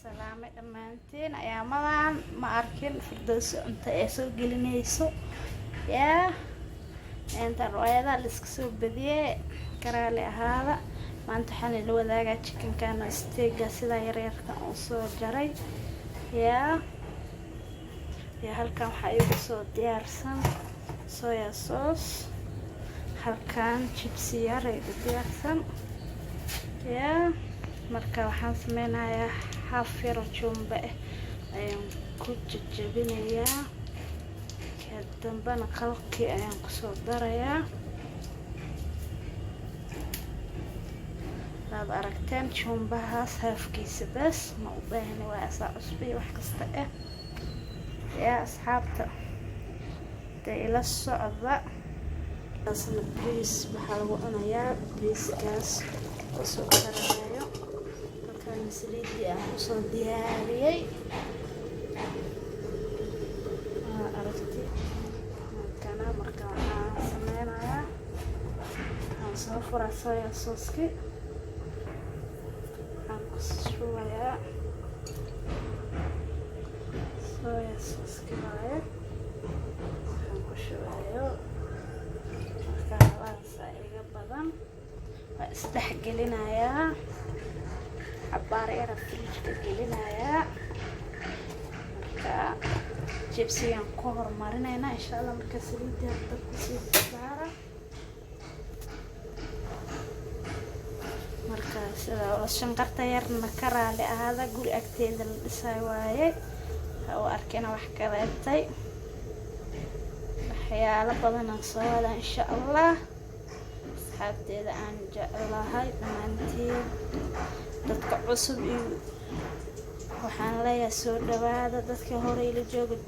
salaame dhammaantiin ayaamadan ma arkin Firdawsi cunto ee soo gelinayso yaa inta rooyada la iska soo badiyay karaale ahaada maanta waxaan la wadaagaa chicken kana steak sida yaryarka oo soo jaray yaa halkan waxa igu soo diyaarsan soya sauce halkan chips yar ee diyaarsan yaa marka waxaan sameynayaa half yaro jumbe ayaan ku jajabinayaa kadambana qalqi ayaan ku soo darayaa aad aragteen jumbahaas halfkiisa bas ma u baahna waa asaa cusbi wax kasta yaa asxaabta ila socda asna please waxa lagu cunayaa please-kaas oo soo karaayo halkan saliidii aan ku soo diyaariyay aragti kana marka waxaan sameynayaa aan soo furaa soya sauce-ki aan ku shubayaa soya sauce-ki waaye aan ku shubayo marka labaasa iga badan waa isdhex gelinayaa xabaar yara fridge-ka gelinayaa marka jibsigan ku hormarinaynaa insha Allah marka saliidda dabka sii saara marka sida shanqarta yarna ka raali ahaada guri agteeda la dhisay waaye oo arkina wax kale tay waxyaalo badan aan soo wada insha Allah asxaabteeda aan jeclahay dhammaantiin dadka cusub iyo waxaan leeyahay soo dhawaada dadka hore ila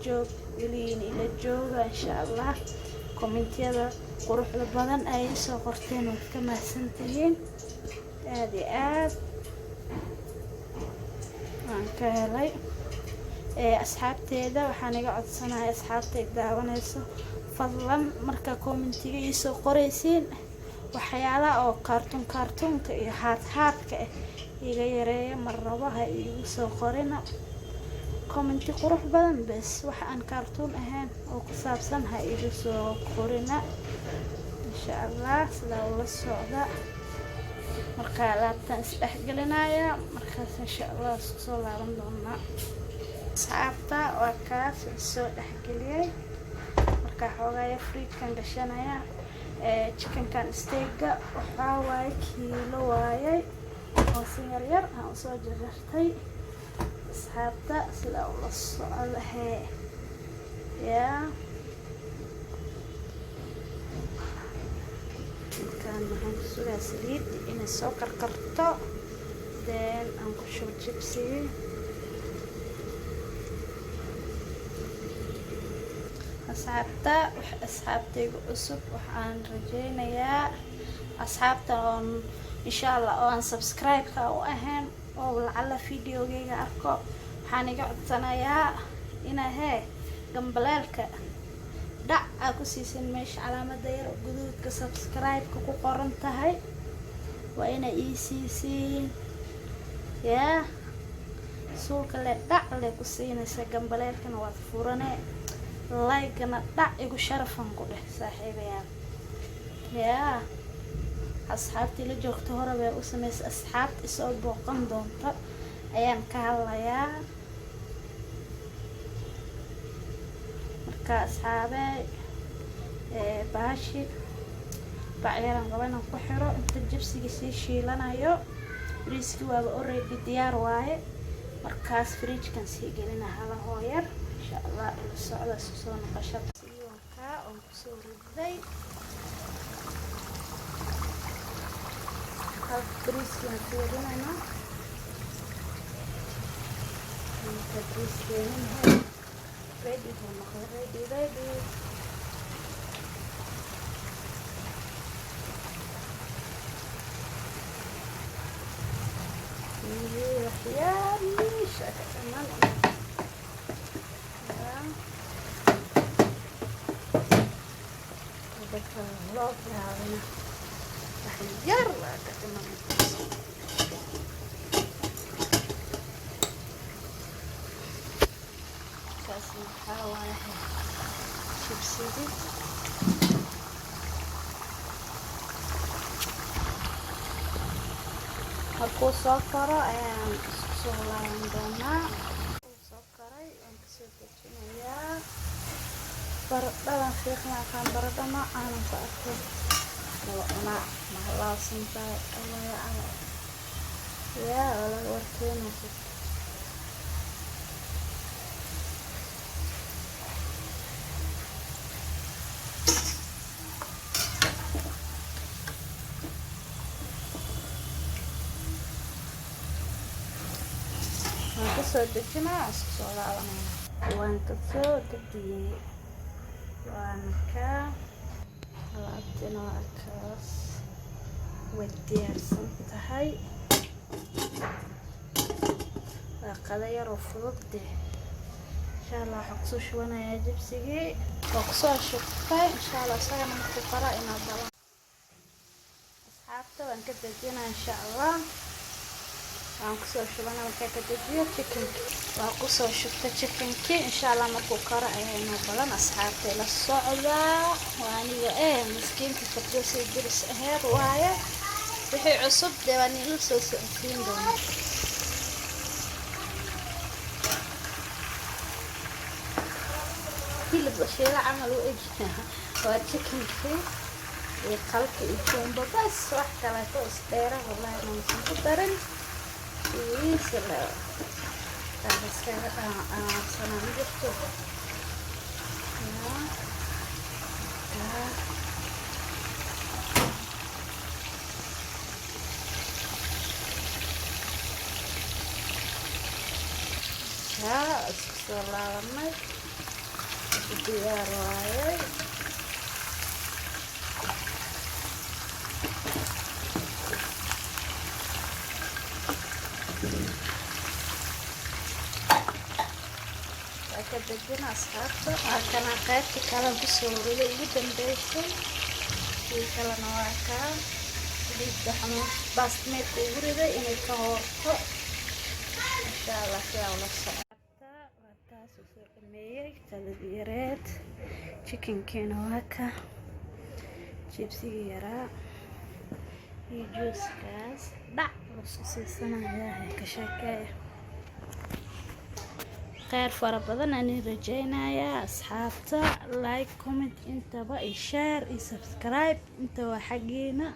joog weliin ila jooga insha Allah kommentiyada quruxda badan ay soo qorteen oo ka mahadsantihiin aad iyo aad aan ka helay asxaabteeda waxaan iga codsanayaa asxaabtayda daawanayso fadlan marka commentiga ii soo qoraysiin waxyaalaha oo kaartoonka iyo haadka iga yareeyo mar rabo ha igu soo qorina commenti qurux badan bas wax aan kaartoon ahayn oo ku saabsan ha igu soo qorina insha Allah sida ula socda marka laabtan isdhex gelinaya markaas insha Allah soo laaban doonaa asxaabta waa kaas soo dhex geliyay marka xogaya fridge-kan gashanaya chicken kan steak-ga waxa waaye kiilo waaye oo si yar aan soo jarjartay asxaabta sida ula socda yaa kan waxaan sugaa saliid inay soo karkarto then aan ku shubo jibsi asxaabtayga cusub waxaan rajeynayaa asxaabta oon insha Allah oo aan subscribe-ka u ahayn oo lacala videogayga arko waxaan iga codsanayaa inaa gambaleelka dhac ku siisin meesha calaamada yar oo guduudka subscribe-ka ku qoran tahay waa ina ii siisiin yaa suulka le dhac le ku siinaysa gambaleelkana waad furanee like-na dhac igu sharafan ku dheh saaxiibayaal yaa asxaabtii la joogto hore bay u sameysay asxaabta isoo booqan doonta ayaan ka hadlayaa marka asxaabay baashi bacyaran qaban ku xiro inta jibsiga sii shiilanayo bariiski waaba already diyaar waaye markaas fridge-kan sii gelina hala hooyar insha Allah ila socda soo noqoshada siyoonka oo ku soo riday bariiskan fiirinayna inta bariiskan ready يا مش كمان الله يعاوننا يلا كمان kaas maxaa waaye shibsidii markuu soo karo ayaan isku soo laaban doonaa. Soo karay aan kasoo dejinayaa baradhadan fiiqnaakaan baradha noocaan ku arkay wala cunaa mahalaasan tahay alaya ala yaa wala warkeenaysa waan kasoo dejinaa isku soo laabanayna waan kasoo dejiyey waana ka alaabtina waa kaas way diyaarsan tahay waa qada yar oo fudud deh insha allah waxaan kusoo shubanayaa jibsigii waa kusoo shubtay insha allah isagana markuu karo inaad dalan asxaabta waan ka dejinaa insha allah waan kusoo shubanaa markaa ka dejiyo chickenki waa kusoo shubtay chickenki insha allah markuu karo ayayna balan asxaabta ila socdaa waa aniga miskiinta fardoosay diris aheed waaye wixii cusub dee waan ila soo socodsiin doonaa hilib shiila camal u egyaha waa chickenki iyo qalka iyo jumbo bas wax kaleeto isdheera wallahi maasan ku darin wiisla iskaga sanaan jirto isku soo laabanay diyaar waayay dejina asxaabta halkana qaybta kalan kusoo wareegay ugu dambeysay kii kalena waa kaa saliidda xanuun baasmeedka ugu riday inay ka hoorto insha allah sidaa ula socota waa taas u soo dhameeyey qalab yareed chickenkiina waa ka jibsigii yaraa iyo juuskaas dhac lasku siisanayaa ka sheekeeya خير فربنا أني رجعنا يا أصحابتا لايك كومنت انت بقى شير سبسكرايب انت وحقينا